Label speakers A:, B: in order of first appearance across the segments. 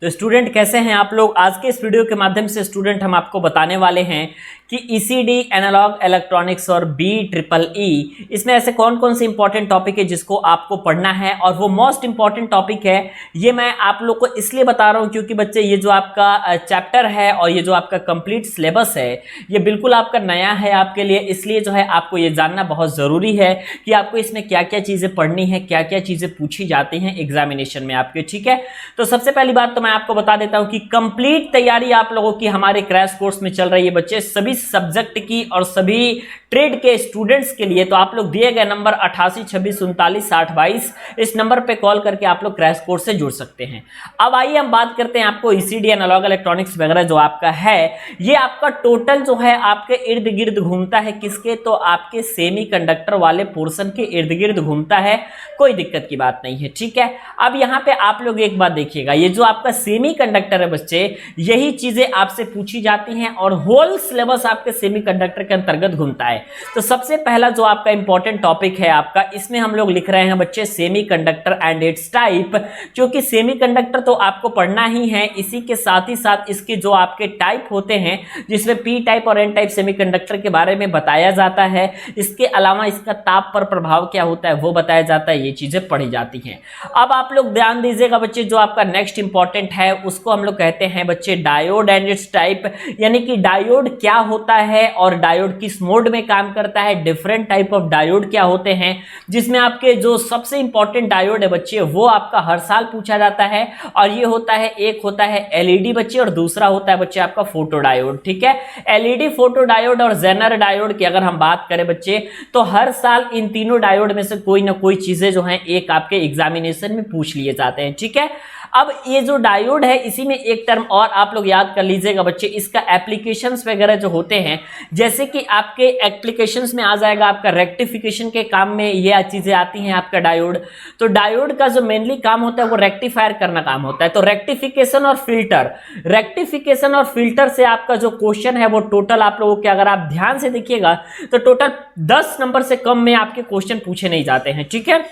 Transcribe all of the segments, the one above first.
A: तो स्टूडेंट कैसे हैं आप लोग। आज के इस वीडियो के माध्यम से स्टूडेंट हम आपको बताने वाले हैं कि ईसीडी, एनालॉग इलेक्ट्रॉनिक्स और BEEE इसमें ऐसे कौन कौन से इंपॉर्टेंट टॉपिक है जिसको आपको पढ़ना है, और वो मोस्ट इंपॉर्टेंट टॉपिक है। ये मैं आप लोग को इसलिए बता रहा हूँ क्योंकि बच्चे ये जो आपका चैप्टर है और ये जो आपका कंप्लीट सिलेबस है ये बिल्कुल आपका नया है आपके लिए, इसलिए जो है आपको ये जानना बहुत ज़रूरी है कि आपको इसमें क्या क्या चीज़ें पढ़नी है, क्या क्या चीज़ें पूछी जाती हैं एग्जामिनेशन में आपके। ठीक है, तो सबसे पहली बात तो मैं आपको बता देता हूं कि कंप्लीट तैयारी आप लोगों की हमारे क्रैश कोर्स में चल रही है बच्चे, सभी सब्जेक्ट की और सभी ट्रेड के स्टूडेंट्स के लिए। तो आप लोग दिए गए नंबर 8826396022 इस नंबर पे कॉल करके आप लोग क्रैश कोर्स से जुड़ सकते हैं। अब आइए हम बात करते हैं आपको ईसीडी, एनालॉग इलेक्ट्रॉनिक्स वगैरह जो आपका है, ये आपका टोटल जो है आपके इर्द गिर्द घूमता है किसके, तो आपके सेमीकंडक्टर वाले पोर्शन के इर्द गिर्द घूमता है, कोई दिक्कत की बात नहीं है। ठीक है, अब यहां पे आप लोग एक बात देखिएगा, ये जो आपका सेमीकंडक्टर है बच्चे, यही चीजें आपसे पूछी जाती हैं और होल सिलेबस आपके सेमीकंडक्टर के अंतर्गत घूमता है। तो सबसे पहला जो आपका इंपॉर्टेंट टॉपिक है आपका, इसमें हम लोग लिख रहे हैं बच्चे सेमीकंडक्टर एंड इट्स टाइप, क्योंकि सेमीकंडक्टर तो आपको पढ़ना ही है, इसी के साथ ही साथ इसके जो आपके टाइप होते हैं जिसमें पी टाइप और एन टाइप सेमीकंडक्टर के बारे में बताया जाता है, इसके अलावा इसका ताप पर प्रभाव क्या होता है वो बताया जाता है, ये चीजें पढ़ी जाती हैं। अब आप लोग ध्यान दीजिएगा बच्चे, जो आपका नेक्स्ट इंपॉर्टेंट है उसको हम लोग कहते हैं बच्चे डायोड एंड इट्स टाइप, यानी कि डायोड क्या होता है और डायोड किस मोड में काम करता है, डिफरेंट टाइप ऑफ डायोड क्या होते हैं, जिसमें आपके जो सबसे इंपॉर्टेंट डायोड है बच्चे वो आपका हर साल पूछा जाता है, और ये होता है, एक होता है एलईडी बच्चे और दूसरा होता है बच्चे आपका फोटो डायोड। ठीक है, एलईडी, फोटो डायोड और जेनर डायोड की अगर हम बात करें बच्चे, तो हर साल इन तीनों डायोड में से कोई ना कोई चीजें जो हैं एक आपके एग्जामिनेशन में पूछ लिए जाते हैं। ठीक है, अब ये जो डायोड है इसी में एक टर्म और आप लोग याद कर लीजिएगा बच्चे, इसका एप्लीकेशंस वगैरह जो होते हैं, जैसे कि आपके एप्लीकेशंस में आ जाएगा आपका रेक्टिफिकेशन के काम में ये चीजें आती हैं आपका डायोड। तो डायोड का जो मेनली काम होता है वो रेक्टिफायर करना काम होता है। तो रेक्टिफिकेशन और फिल्टर, रेक्टिफिकेशन और फिल्टर से आपका जो क्वेश्चन है वो टोटल आप लोगों के, अगर आप ध्यान से देखिएगा तो टोटल 10 नंबर से कम में आपके क्वेश्चन पूछे नहीं जाते हैं। ठीक है,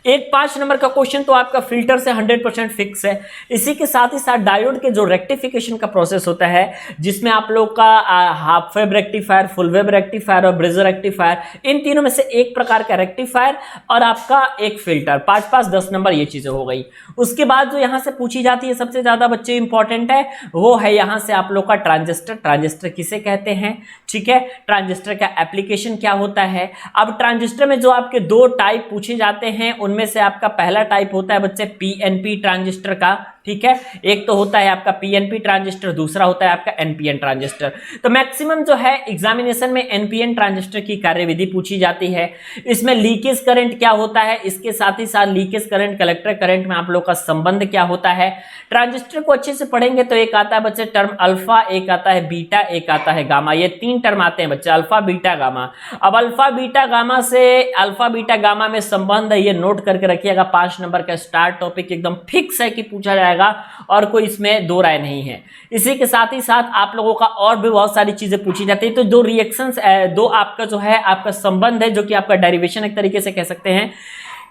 A: एक 5 नंबर का क्वेश्चन तो आपका फिल्टर से 100% फिक्स है। इसी के साथ ही साथ डायोड के जो रेक्टिफिकेशन का प्रोसेस होता है, जिसमें आप लोग का half wave rectifier, full wave rectifier और ब्रिज रेक्टिफायर, इन तीनों में से एक प्रकार का रेक्टिफायर और आपका एक फिल्टर, 5 10 नंबर ये चीजें हो गई। उसके बाद जो यहां से पूछी जाती है सबसे ज्यादा बच्चे इंपॉर्टेंट है, वो है यहां से आप लोग का ट्रांजिस्टर। ट्रांजिस्टर किसे कहते हैं, ठीक है, ट्रांजिस्टर का एप्लीकेशन क्या होता है। अब ट्रांजिस्टर में जो आपके दो टाइप पूछे जाते हैं, उनमें से आपका पहला टाइप होता है बच्चे पीएनपी ट्रांजिस्टर का। ठीक है, एक तो होता है आपका पीएनपी ट्रांजिस्टर, दूसरा होता है आपका एनपीएन ट्रांजिस्टर। तो मैक्सिमम जो है एग्जामिनेशन में एनपीएन ट्रांजिस्टर की कार्यविधि पूछी जाती है। इसमें लीकेज करंट क्या होता है, इसके साथ ही साथ लीकेज करंट, कलेक्टर करंट में आप लोग का संबंध क्या होता है। ट्रांजिस्टर को अच्छे से पढ़ेंगे तो एक आता है बच्चे टर्म अल्फा, एक आता है बीटा, एक आता है गामा, ये 3 टर्म आते हैं बच्चे, अल्फा बीटा गामा। अब अल्फा बीटा गामा से, अल्फा बीटा गामा में संबंध है, ये नोट करके रखिएगा, 5 नंबर का स्टार टॉपिक एकदम फिक्स है कि पूछा जाएगा और कोई इसमें दो राय नहीं है। इसी के साथ ही साथ आप लोगों का और भी बहुत सारी चीजें पूछी जाती है। तो दो रिएक्शंस, दो आपका जो है आपका संबंध है, जो कि आपका डेरिवेशन एक तरीके से कह सकते हैं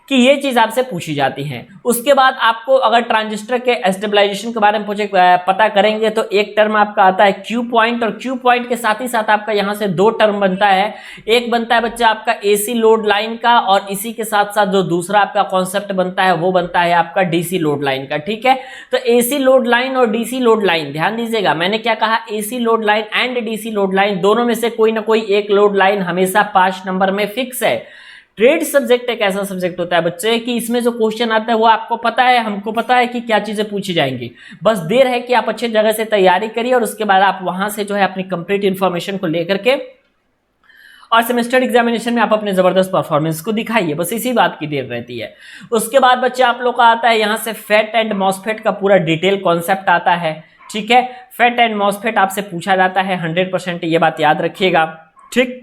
A: कि ये चीज आपसे पूछी जाती है। उसके बाद आपको अगर ट्रांजिस्टर के स्टेबलाइजेशन के बारे में पूछे पता करेंगे तो एक टर्म आपका आता है क्यू पॉइंट, और क्यू पॉइंट के साथ ही साथ आपका यहां से 2 टर्म बनता है। एक बनता है बच्चा आपका एसी लोड लाइन का, और इसी के साथ साथ जो दूसरा आपका कॉन्सेप्ट बनता है वो बनता है आपका डीसी लोड लाइन का। ठीक है, तो एसी लोड लाइन और डीसी लोड लाइन, ध्यान दीजिएगा मैंने क्या कहा, AC load line and DC load line, दोनों में से कोई ना कोई एक लोड लाइन हमेशा 5 नंबर में फिक्स है। ट्रेड सब्जेक्ट एक ऐसा सब्जेक्ट होता है बच्चे कि इसमें जो क्वेश्चन आता है वो आपको पता है, हमको पता है कि क्या चीजें पूछी जाएंगी, बस देर है कि आप अच्छे जगह से तैयारी करिए और उसके बाद आप वहां से जो है अपनी कंप्लीट इंफॉर्मेशन को लेकर के और सेमेस्टर एग्जामिनेशन में आप अपने जबरदस्त परफॉर्मेंस को दिखाइए, बस इसी बात की देर रहती है। उसके बाद बच्चे आप लोग का आता है यहां से फेट एंड मॉसफेट का पूरा डिटेल कॉन्सेप्ट आता है। ठीक है, फेट एंड मॉसफेट आपसे पूछा जाता है 100%, ये बात याद रखिएगा। ठीक,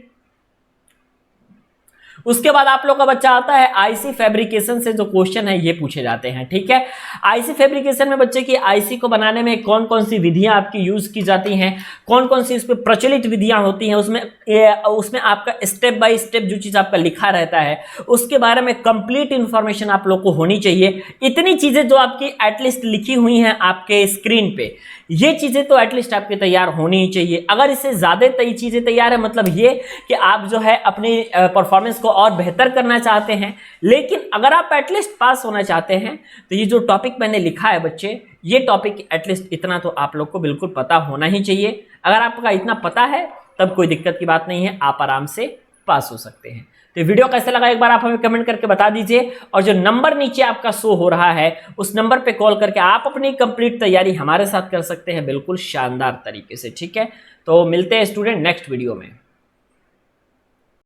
A: उसके बाद आप लोग का बच्चा आता है आईसी फैब्रिकेशन से जो क्वेश्चन है ये पूछे जाते हैं। ठीक है, आईसी फैब्रिकेशन में बच्चे की आईसी को बनाने में कौन कौन सी विधियां आपकी यूज की जाती हैं, कौन कौन सी इस पे प्रचलित विधियां होती हैं, उसमें आपका स्टेप बाय स्टेप जो चीज आपका लिखा रहता है उसके बारे में कंप्लीट इंफॉर्मेशन आप लोग को होनी चाहिए। इतनी चीजें जो आपकी एटलीस्ट लिखी हुई हैं आपके स्क्रीन पे, ये चीजें तो एटलीस्ट आपके तैयार होनी ही चाहिए। अगर इससे ज्यादा चीजें तैयार है मतलब ये कि आप जो है अपनी परफॉर्मेंस को और बेहतर करना चाहते हैं, लेकिन अगर आप एटलीस्ट पास होना चाहते हैं तो ये जो टॉपिक मैंने लिखा है बच्चे, ये टॉपिक एटलीस्ट इतना तो आप लोग को बिल्कुल पता होना ही चाहिए। अगर आपका इतना पता है तब कोई दिक्कत की बात नहीं है, आप आराम से पास हो सकते हैं। तो वीडियो कैसे लगा एक बार आप हमें कमेंट करके बता दीजिए, और जो नंबर नीचे आपका शो हो रहा है उस नंबर पे कॉल करके आप अपनी कंप्लीट तैयारी हमारे साथ कर सकते हैं बिल्कुल शानदार तरीके से। ठीक है, तो मिलते हैं स्टूडेंट नेक्स्ट वीडियो में।